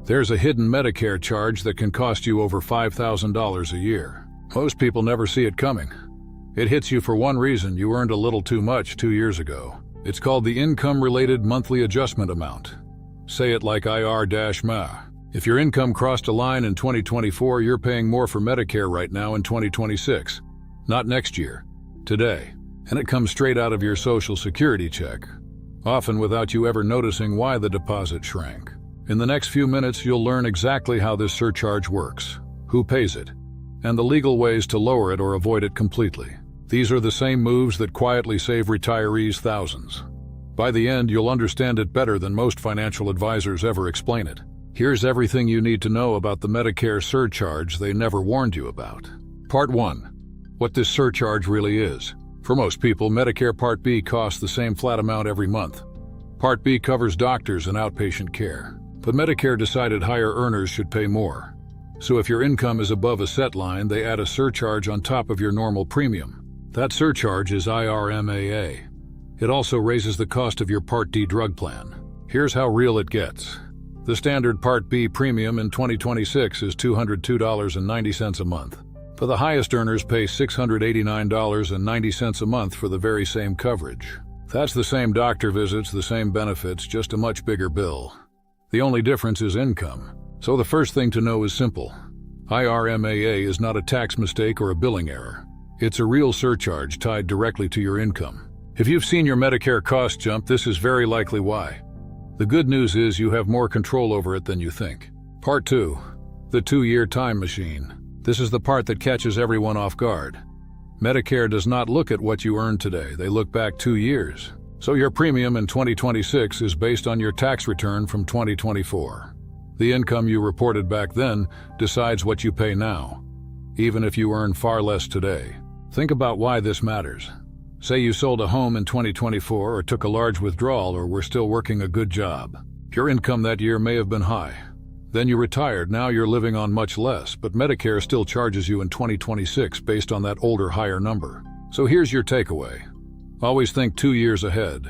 There's a hidden Medicare charge that can cost you over $5,000 a year. Most people never see it coming. It hits you for one reason: you earned a little too much 2 years ago. It's called the Income-Related Monthly Adjustment Amount. Say it like IRMAA. If your income crossed a line in 2024, you're paying more for Medicare right now in 2026. Not next year. Today. And it comes straight out of your Social Security check, often without you ever noticing why the deposit shrank. In the next few minutes, you'll learn exactly how this surcharge works, who pays it, and the legal ways to lower it or avoid it completely. These are the same moves that quietly save retirees thousands. By the end, you'll understand it better than most financial advisors ever explain it. Here's everything you need to know about the Medicare surcharge they never warned you about. Part 1. What this surcharge really is. For most people, Medicare Part B costs the same flat amount every month. Part B covers doctors and outpatient care. But Medicare decided higher earners should pay more. So if your income is above a set line, they add a surcharge on top of your normal premium. That surcharge is IRMAA. It also raises the cost of your Part D drug plan. Here's how real it gets. The standard Part B premium in 2026 is $202.90 a month. But the highest earners pay $689.90 a month for the very same coverage. That's the same doctor visits, the same benefits, just a much bigger bill. The only difference is income. So the first thing to know is simple. IRMAA is not a tax mistake or a billing error. It's a real surcharge tied directly to your income. If you've seen your Medicare cost jump, this is very likely why. The good news is you have more control over it than you think. Part 2. The 2-year time machine. This is the part that catches everyone off guard. Medicare does not look at what you earn today. They look back 2 years. So your premium in 2026 is based on your tax return from 2024. The income you reported back then decides what you pay now, even if you earn far less today. Think about why this matters. Say you sold a home in 2024 or took a large withdrawal or were still working a good job. Your income that year may have been high. Then you retired, now you're living on much less, but Medicare still charges you in 2026 based on that older, higher number. So here's your takeaway. Always think 2 years ahead.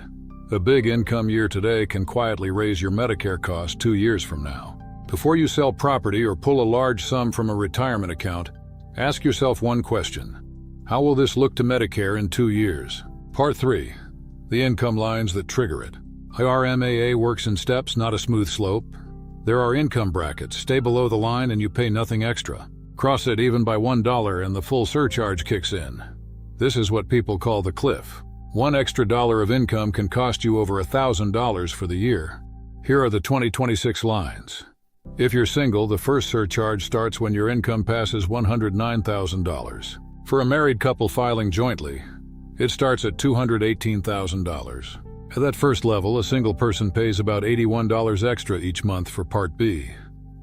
A big income year today can quietly raise your Medicare cost 2 years from now. Before you sell property or pull a large sum from a retirement account, ask yourself one question. How will this look to Medicare in 2 years? Part 3. The income lines that trigger it. IRMAA works in steps, not a smooth slope. There are income brackets. Stay below the line and you pay nothing extra. Cross it even by $1 and the full surcharge kicks in. This is what people call the cliff. $1 extra of income can cost you over $1,000 for the year. Here are the 2026 lines. If you're single, the first surcharge starts when your income passes $109,000. For a married couple filing jointly, it starts at $218,000. At that first level, a single person pays about $81 extra each month for Part B,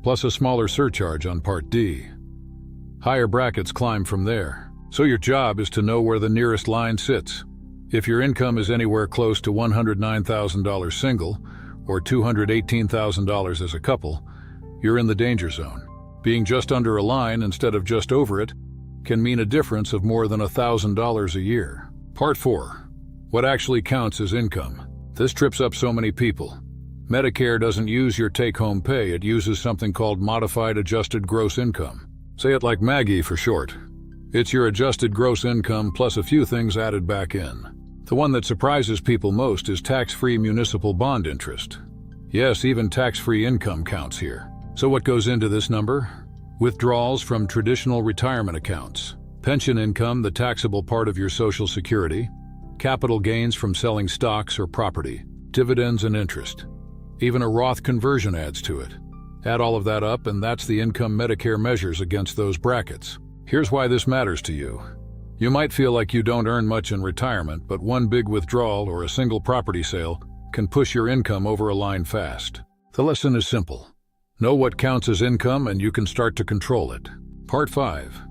plus a smaller surcharge on Part D. Higher brackets climb from there, so your job is to know where the nearest line sits. If your income is anywhere close to $109,000 single, or $218,000 as a couple, you're in the danger zone. Being just under a line instead of just over it can mean a difference of more than $1,000 a year. Part 4. What actually counts as income? This trips up so many people. Medicare doesn't use your take-home pay, it uses something called Modified Adjusted Gross Income. Say it like Maggie for short. It's your adjusted gross income plus a few things added back in. The one that surprises people most is tax-free municipal bond interest. Yes, even tax-free income counts here. So what goes into this number? Withdrawals from traditional retirement accounts, pension income, the taxable part of your Social Security, capital gains from selling stocks or property, dividends and interest. Even a Roth conversion adds to it. Add all of that up and that's the income Medicare measures against those brackets. Here's why this matters to you. You might feel like you don't earn much in retirement, but one big withdrawal or a single property sale can push your income over a line fast. The lesson is simple. Know what counts as income and you can start to control it. Part 5.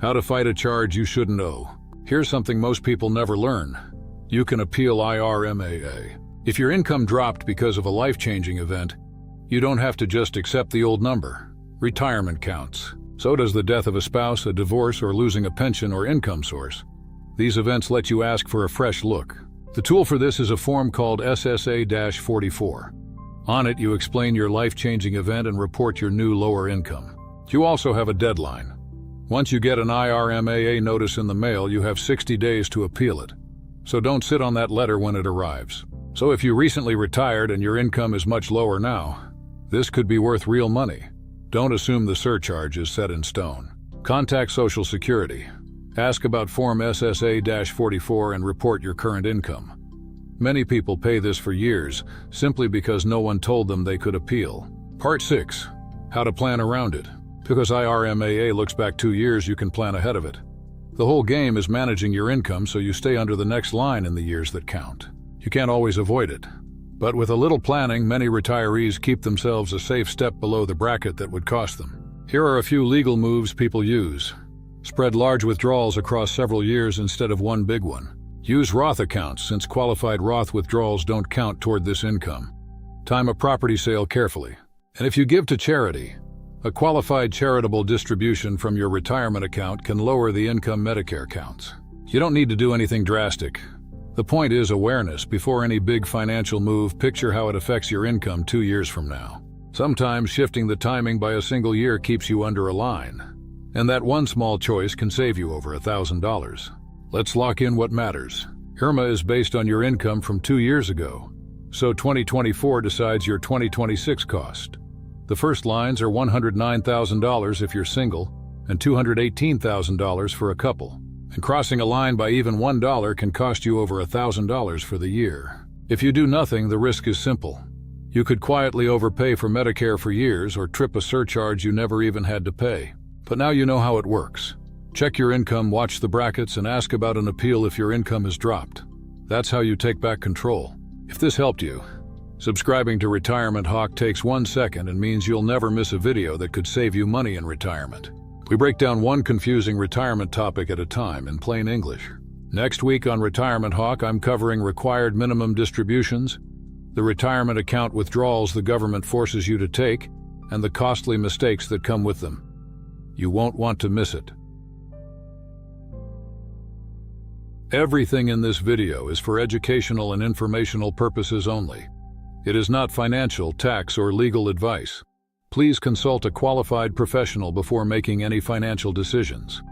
How to fight a charge you shouldn't owe. Here's something most people never learn. You can appeal IRMAA. If your income dropped because of a life-changing event, you don't have to just accept the old number. Retirement counts. So does the death of a spouse, a divorce, or losing a pension or income source. These events let you ask for a fresh look. The tool for this is a form called SSA-44. On it, you explain your life-changing event and report your new lower income. You also have a deadline. Once you get an IRMAA notice in the mail, you have 60 days to appeal it. So don't sit on that letter when it arrives. So if you recently retired and your income is much lower now, this could be worth real money. Don't assume the surcharge is set in stone. Contact Social Security. Ask about Form SSA-44 and report your current income. Many people pay this for years, simply because no one told them they could appeal. Part 6. How to plan around it. Because IRMAA looks back 2 years, you can plan ahead of it. The whole game is managing your income so you stay under the next line in the years that count. You can't always avoid it. But with a little planning, many retirees keep themselves a safe step below the bracket that would cost them. Here are a few legal moves people use. Spread large withdrawals across several years instead of one big one. Use Roth accounts, since qualified Roth withdrawals don't count toward this income. Time a property sale carefully. And if you give to charity, a qualified charitable distribution from your retirement account can lower the income Medicare counts. You don't need to do anything drastic. The point is awareness. Before any big financial move, picture how it affects your income 2 years from now. Sometimes shifting the timing by a single year keeps you under a line. And that one small choice can save you over $1,000. Let's lock in what matters. IRMAA is based on your income from 2 years ago, so 2024 decides your 2026 cost. The first lines are $109,000 if you're single, and $218,000 for a couple. And crossing a line by even $1 can cost you over $1,000 for the year. If you do nothing, the risk is simple. You could quietly overpay for Medicare for years or trip a surcharge you never even had to pay. But now you know how it works. Check your income, watch the brackets, and ask about an appeal if your income is dropped. That's how you take back control. If this helped you, subscribing to Retirement Hawk takes 1 second and means you'll never miss a video that could save you money in retirement. We break down one confusing retirement topic at a time in plain English. Next week on Retirement Hawk, I'm covering required minimum distributions, the retirement account withdrawals the government forces you to take, and the costly mistakes that come with them. You won't want to miss it. Everything in this video is for educational and informational purposes only. It is not financial, tax, or legal advice. Please consult a qualified professional before making any financial decisions.